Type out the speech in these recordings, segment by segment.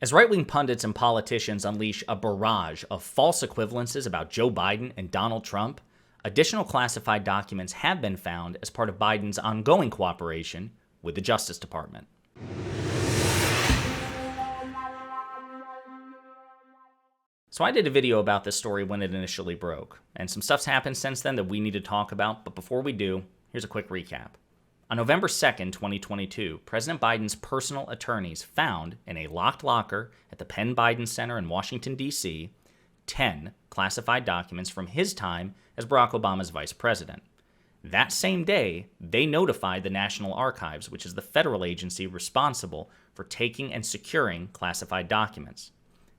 As right-wing pundits and politicians unleash a barrage of false equivalences about Joe Biden and Donald Trump, additional classified documents have been found as part of Biden's ongoing cooperation with the Justice Department. So I did a video about this story when it initially broke, and some stuff's happened since then that we need to talk about, but before we do, here's a quick recap. On November 2nd, 2022, President Biden's personal attorneys found in a locked locker at the Penn Biden Center in Washington, D.C., 10 classified documents from his time as Barack Obama's vice president. That same day, they notified the National Archives, which is the federal agency responsible for taking and securing classified documents.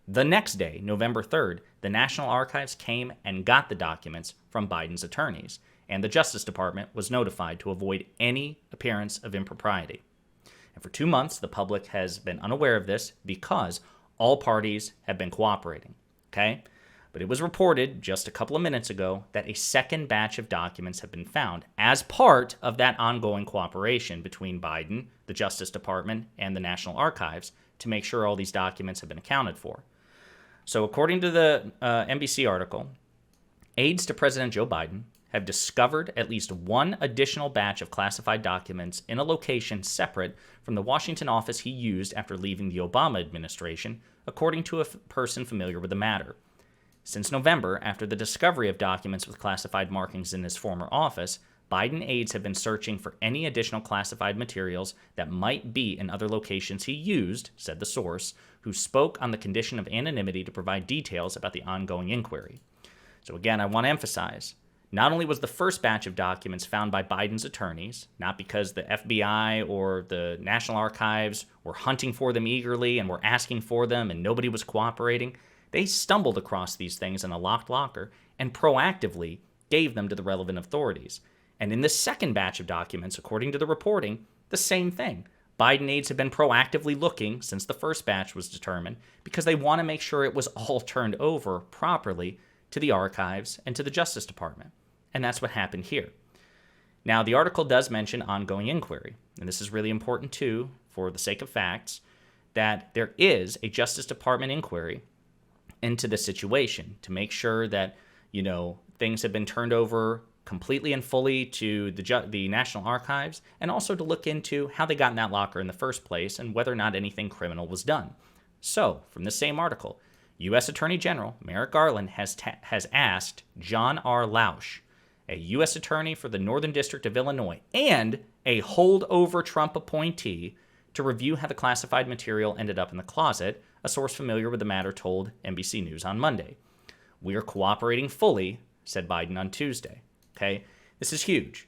The next day, November 3rd, the National Archives came and got the documents from Biden's attorneys, and the Justice Department was notified to avoid any appearance of impropriety. And for 2 months, the public has been unaware of this because all parties have been cooperating, okay? But it was reported just a couple of minutes ago that a second batch of documents have been found as part of that ongoing cooperation between Biden, the Justice Department, and the National Archives to make sure all these documents have been accounted for. So according to the NBC article, aides to President Joe Biden have discovered at least one additional batch of classified documents in a location separate from the Washington office he used after leaving the Obama administration, according to a person familiar with the matter. Since November, after the discovery of documents with classified markings in his former office, Biden aides have been searching for any additional classified materials that might be in other locations he used, said the source, who spoke on the condition of anonymity to provide details about the ongoing inquiry. So again, I want to emphasize, not only was the first batch of documents found by Biden's attorneys, not because the FBI or the National Archives were hunting for them eagerly and were asking for them and nobody was cooperating, they stumbled across these things in a locked locker and proactively gave them to the relevant authorities. And in the second batch of documents, according to the reporting, the same thing. Biden aides have been proactively looking since the first batch was determined because they want to make sure it was all turned over properly to the archives and to the Justice Department. And that's what happened here. Now, the article does mention ongoing inquiry, and this is really important too, for the sake of facts, that there is a Justice Department inquiry into the situation to make sure that, things have been turned over completely and fully to the National Archives, and also to look into how they got in that locker in the first place and whether or not anything criminal was done. So, from the same article, U.S. Attorney General Merrick Garland has asked John R. Lausch, a U.S. attorney for the Northern District of Illinois and a holdover Trump appointee, to review how the classified material ended up in the closet, a source familiar with the matter told NBC News on Monday. "We are cooperating fully," said Biden on Tuesday. Okay, this is huge.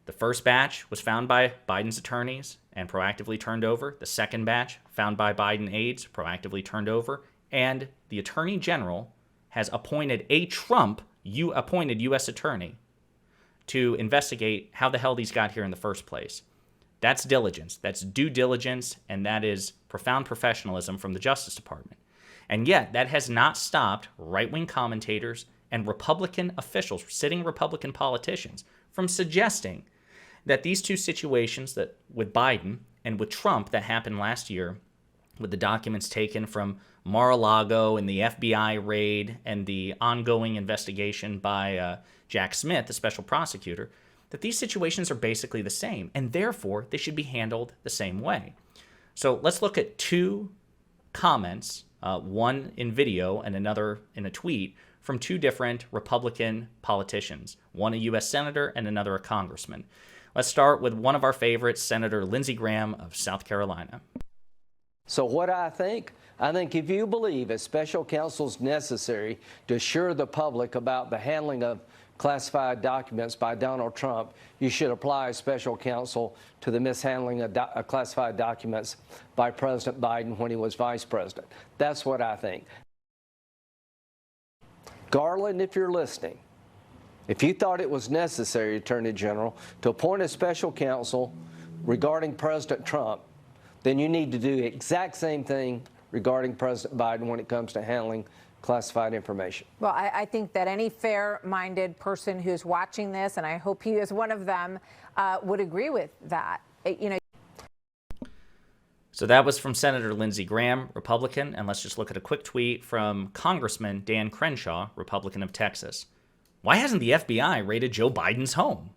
The first batch was found by Biden's attorneys and proactively turned over. The second batch, found by Biden aides, proactively turned over. And the Attorney General has appointed a Trump-appointed U.S. attorney to investigate how the hell these got here in the first place. That's diligence. That's due diligence, and that is profound professionalism from the Justice Department. And yet, that has not stopped right-wing commentators and Republican officials, sitting Republican politicians, from suggesting that these two situations, that with Biden and with Trump, that happened last year, with the documents taken from Mar-a-Lago and the FBI raid and the ongoing investigation by Jack Smith, the special prosecutor, that these situations are basically the same, and therefore they should be handled the same way. So let's look at two comments, one in video and another in a tweet, from two different Republican politicians, one a U.S. senator and another a congressman. Let's start with one of our favorites, Senator Lindsey Graham of South Carolina. So what I think if you believe a special counsel is necessary to assure the public about the handling of classified documents by Donald Trump, you should apply a special counsel to the mishandling of classified documents by President Biden when he was vice president. That's what I think. Garland, if you're listening, if you thought it was necessary, Attorney General, to appoint a special counsel regarding President Trump, then you need to do the exact same thing regarding President Biden when it comes to handling classified information. Well, I think that any fair-minded person who's watching this, and I hope he is one of them, would agree with that. So So that was from Senator Lindsey Graham, Republican, and let's just look at a quick tweet from Congressman Dan Crenshaw, Republican of Texas. Why hasn't the FBI raided Joe Biden's home?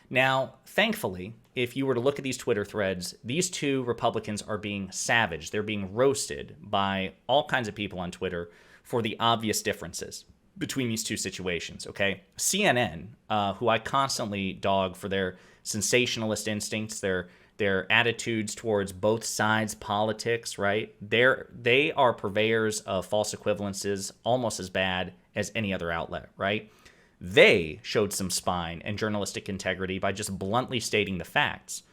Now, thankfully, if you were to look at these Twitter threads, these two Republicans are being savaged. They're being roasted by all kinds of people on Twitter for the obvious differences between these two situations, okay? CNN, who I constantly dog for their sensationalist instincts, their attitudes towards both sides' politics, right? They are purveyors of false equivalences almost as bad as any other outlet, right? They showed some spine and journalistic integrity by just bluntly stating the facts.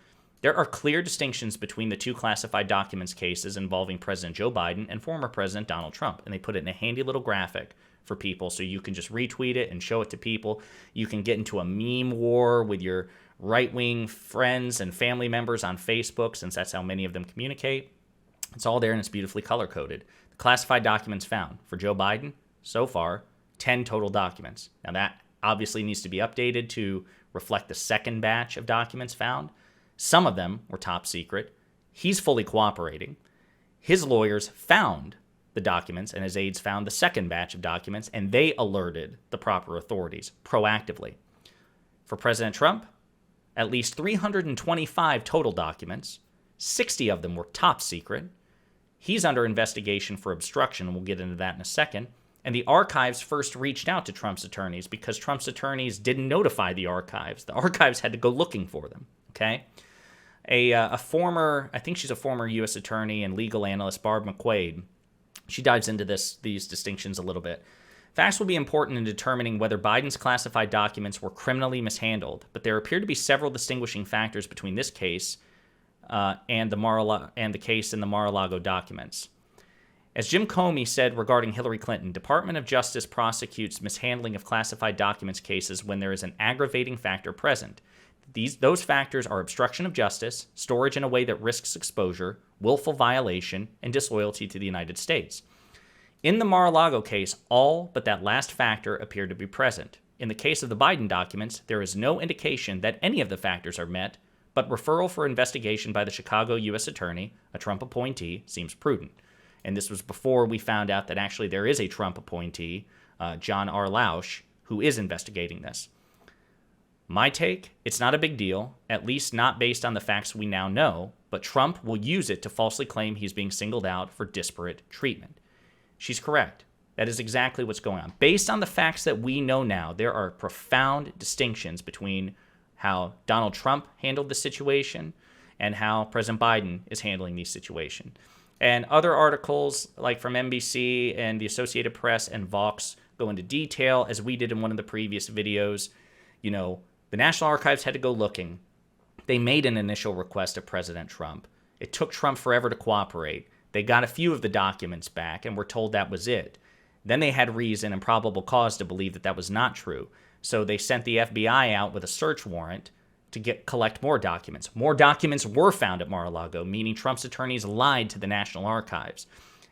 There are clear distinctions between the two classified documents cases involving President Joe Biden and former President Donald Trump, and they put it in a handy little graphic for people so you can just retweet it and show it to people. You can get into a meme war with your right-wing friends and family members on Facebook, since that's how many of them communicate. It's all there and it's beautifully color-coded. The classified documents found for Joe Biden, so far, 10 total documents. Now that obviously needs to be updated to reflect the second batch of documents found. Some of them were top secret. He's fully cooperating. His lawyers found the documents and his aides found the second batch of documents, and they alerted the proper authorities proactively. For President Trump, at least 325 total documents, 60 of them were top secret. He's under investigation for obstruction, and we'll get into that in a second. And the archives first reached out to Trump's attorneys because Trump's attorneys didn't notify the archives. The archives had to go looking for them, okay? A former, I think she's a former U.S. attorney and legal analyst, Barb McQuaid, she dives into these distinctions a little bit. Facts will be important in determining whether Biden's classified documents were criminally mishandled, but there appear to be several distinguishing factors between this case and the case in the Mar-a-Lago documents. As Jim Comey said regarding Hillary Clinton, Department of Justice prosecutes mishandling of classified documents cases when there is an aggravating factor present. Those factors are obstruction of justice, storage in a way that risks exposure, willful violation, and disloyalty to the United States. In the Mar-a-Lago case, all but that last factor appear to be present. In the case of the Biden documents, there is no indication that any of the factors are met, but referral for investigation by the Chicago U.S. Attorney, a Trump appointee, seems prudent. And this was before we found out that actually there is a Trump appointee, John R. Lausch, who is investigating this. My take, it's not a big deal, at least not based on the facts we now know, but Trump will use it to falsely claim he's being singled out for disparate treatment. She's correct. That is exactly what's going on. Based on the facts that we know now, there are profound distinctions between how Donald Trump handled the situation and how President Biden is handling the situation. And other articles, like from NBC and the Associated Press and Vox, go into detail, as we did in one of the previous videos. You know, the National Archives had to go looking. They made an initial request of President Trump. It took Trump forever to cooperate. They got a few of the documents back and were told that was it. Then they had reason and probable cause to believe that that was not true. So they sent the FBI out with a search warrant to collect more documents. More documents were found at Mar-a-Lago, meaning Trump's attorneys lied to the National Archives.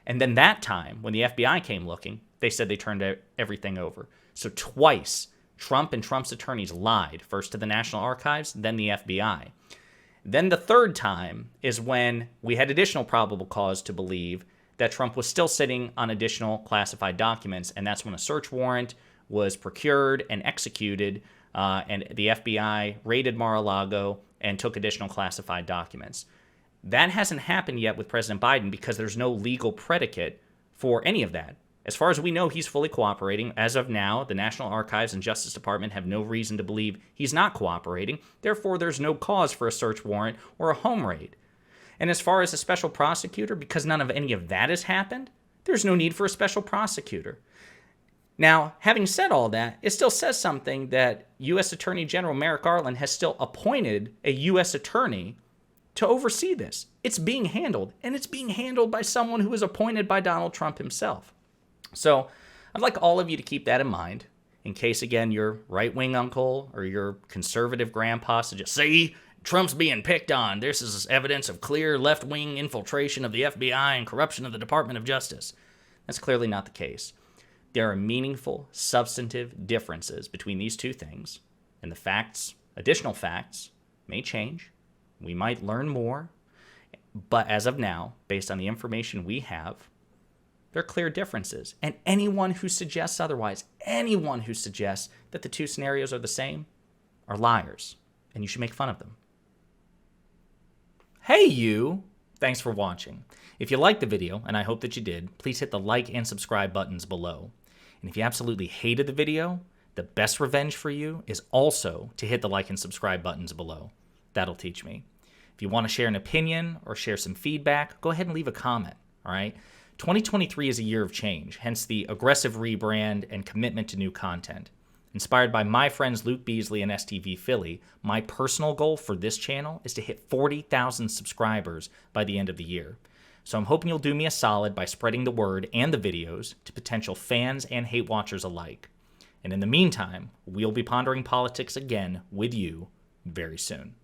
And then that time, when the FBI came looking, they said they turned everything over. So twice, Trump and Trump's attorneys lied, first to the National Archives, then the FBI. Then the third time is when we had additional probable cause to believe that Trump was still sitting on additional classified documents, and that's when a search warrant was procured and executed, and the FBI raided Mar-a-Lago and took additional classified documents. That hasn't happened yet with President Biden because there's no legal predicate for any of that. As far as we know, he's fully cooperating. As of now, the National Archives and Justice Department have no reason to believe he's not cooperating. Therefore, there's no cause for a search warrant or a home raid. And as far as a special prosecutor, because none of any of that has happened, there's no need for a special prosecutor. Now, having said all that, it still says something that U.S. Attorney General Merrick Garland has still appointed a U.S. attorney to oversee this. It's being handled, and it's being handled by someone who was appointed by Donald Trump himself. So I'd like all of you to keep that in mind in case, again, your right-wing uncle or your conservative grandpa suggests, see, Trump's being picked on. This is evidence of clear left-wing infiltration of the FBI and corruption of the Department of Justice. That's clearly not the case. There are meaningful, substantive differences between these two things, and the facts, additional facts, may change. We might learn more. But as of now, based on the information we have, there are clear differences. And anyone who suggests otherwise, anyone who suggests that the two scenarios are the same, are liars. And you should make fun of them. Hey you! Thanks for watching. If you liked the video, and I hope that you did, please hit the like and subscribe buttons below. And if you absolutely hated the video, the best revenge for you is also to hit the like and subscribe buttons below. That'll teach me. If you want to share an opinion or share some feedback, go ahead and leave a comment, all right? 2023 is a year of change, hence the aggressive rebrand and commitment to new content. Inspired by my friends Luke Beasley and STV Philly, my personal goal for this channel is to hit 40,000 subscribers by the end of the year. So I'm hoping you'll do me a solid by spreading the word and the videos to potential fans and hate watchers alike. And in the meantime, we'll be pondering politics again with you very soon.